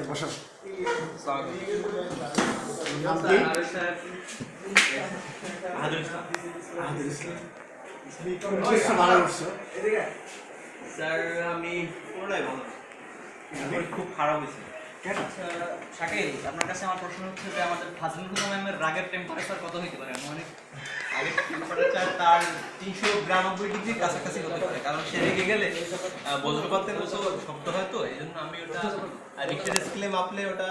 বসো। স্যার আমি পুরোটাই ভালো, খুব খারাপ হয়েছে। শাকিল, আপনার কাছে আমার প্রশ্ন হচ্ছে যে আমাদের ফাজলুল হুদা ম্যামের রাগের টেম্পারেচার কত হতে পারে? অনেক আগের টেম্পারেচার তার 392 ডিগ্রির কাছাকাছি হতে পারে, কারণ সে রেগে গেলে বজ্রপাতের মতো শব্দ হয়, তো এই জন্য আমি ওটা রিক্টার স্কেলে মাপলে ওটা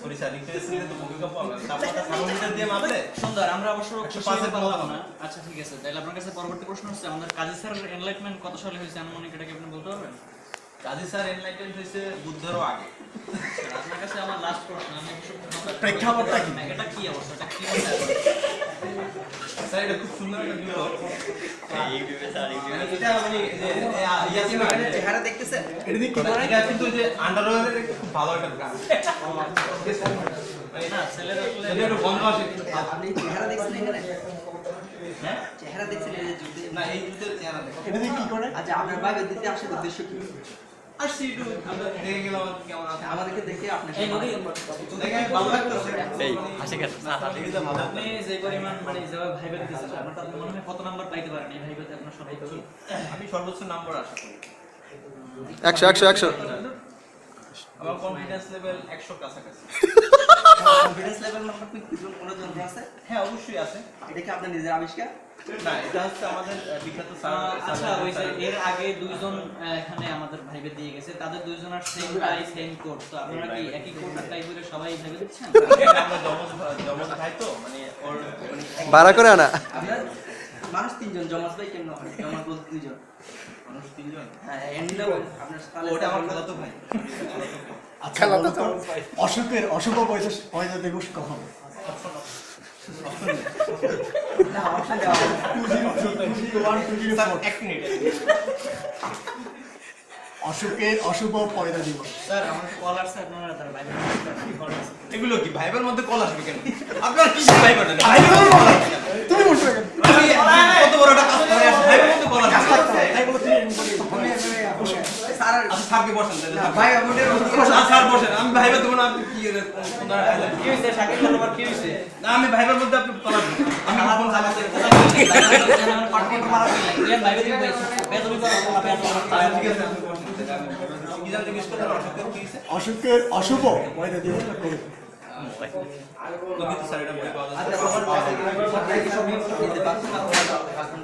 সরি স্যার রিক্টার স্কেলে তো ভূমিকম্প হবে, তাপমাত্রা থার্মোমিটার দিয়ে মাপলে সুন্দর। আমরা অবশ্য 105 এর পারলাম না। আচ্ছা ঠিক আছে, তাহলে আপনার কাছে পরবর্তী প্রশ্ন হচ্ছে আমাদের কাজী স্যারের এনলাইটমেন্ট কত সালে হয়েছে আনুমানিক, এটা কি আপনি বলতে পারবেন? কাজী স্যার এনলাইটেন্ড হয়েছে বুদ্ধেরও আগে। আপনার কাছে আমার লাস্ট প্রশ্ন, আমি প্রেক্ষাপটটা কি? এটা কি অবস্থা, এটা কি স্যার এটা খুব সুন্দর একটা ভিডিও, এটা মানে যে ইয়াসিন ভাইয়ের চেহারা দেখতেছে, এটা দিয়ে কি করে? এটা কিন্তু যে আন্ডারওয়্যারের একটা খুব ভালো একটা ব্র্যান্ড, না ছেলেরা যদি একটু বন্ধ আসে। আপনি চেহারা দেখছেন এখানে? হ্যাঁ চেহারা দেখছেন এই যে যুদ্ধে? না, এই দুটোর চেহারা দেখো। এটা দিয়ে কি করে? আচ্ছা, আপনার বাইরে দিতে আসার উদ্দেশ্য কি? আর সিটু আমরা দেখে গেলাম কেমন আছে, আমাদেরকে দেখে আপনার এই নদী দেখে ভালো লাগতেছে। এই হাসি কেন? দেখে তো ভালো আপনি যে পরিমাণ মানে যেভাবে ভাইবে দিতেছেন, আপনার তাতে মনে হয় কত নাম্বার পাইতে পারেন এই ভাইবেতে আপনার সবাই? আমি সর্বোচ্চ নাম্বার আশা করি। 100 আমার কনফিডেন্স লেভেল 100 কাছাকাছি। কনফিডেন্স লেভেল নাম্বার কি কোনো যন্ত্র আছে? হ্যাঁ অবশ্যই আছে। এটা কি আপনার নিজের আবিষ্কার? না, এটা হচ্ছে আমাদের বিখ্যাত স্যার। আচ্ছা, ওই যে এর আগে দুইজন এখানে আমাদের ভাইবে দিয়ে গেছে, তাদের দুইজনের সেম টাই সেম কোড, তো আপনারা কি একই কোড টাই করে সবাই ভাইবে দিচ্ছেন? আমরা জমজ ভাই তো, মানে ওর মানে ভাড়া করে আনা। আপনার মানুষ তিনজন, জমাস ভাই কেমন হয়? জমাস বলতে দুইজন। মানুষ তিনজন। হ্যাঁ, এন্ডিটা আপনার ওটা আমার খালাতো ভাই। আচ্ছা, অশুভ পয়দা দিবস কখন? না, অপশন দেওয়া হবে না। 201, স্যার 204 এক মিনিট। অশুভ পয়দা দিবস। স্যার আমার কল আসছে, আপনারা তার ভাইবে কল আসছে। এগুলো কি ভাইবার মধ্যে কল আসবে কেন? আপনার কি ভাইবার না? তুমি বলছো কেন? কত বড় একটা কাজ করে আসে, ভাইবার মধ্যে কল আসবে। তাই বলে তুমি স্যার, স্যারকে বসেন তাহলে। না, ভাই আমাদের স্যার বসেন, আমি ভাইবার দেবো না। আপনি কি কোন ধরনের কি হইছে শাকিল, তোমার কি হইছে? না, আমি ভাইবার মধ্যে আপনি কল আসবেন। আমি ফোন চালাতে আমার পার্টনার মারা গেল, এর ভাইবে দিন বইছে বেদবি করো না, বেদবি ঠিক আছে, আপনি বসেন। কি জানতে মিস করতে অসুবিধা কি হইছে? অশুভ পয়দা দিবসটা করে। লোকিত স্যার এটা বই পাওয়া আচ্ছা, যাচ্ছে। আমার কাছে কি সব নিতে পারছেন না? এখন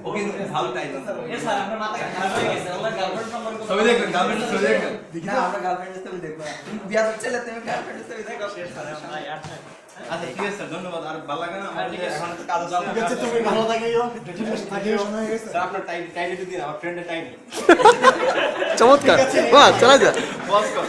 ও কিন্তু ভালো টাইম। এ স্যার আপনার মাথা খারাপ হয়ে গেছে, আমার গার্লফ্রেন্ড সম্পর্কে ছবি দেখবেন, গার্লফ্রেন্ড ছবি দেখবেন। না, আমরা গার্লফ্রেন্ডের ছবি দেখবো না। তুমি বিয়া করতে চাইলে তুমি গার্লফ্রেন্ডের ছবি দেখো। ভাই আর থাক। আচ্ছা ঠিক আছে স্যার, ধন্যবাদ। আর ভালো লাগে না আমার এখন কাজ ঠিক আছে, তুমি ভালো থাকিও, থাকিও, সময় হয়ে গেছে। স্যার আপনার টাইম একটু দিন, আমার ফ্রেন্ডের টাইম চমৎকার, বাহ চলা যা। বস কর।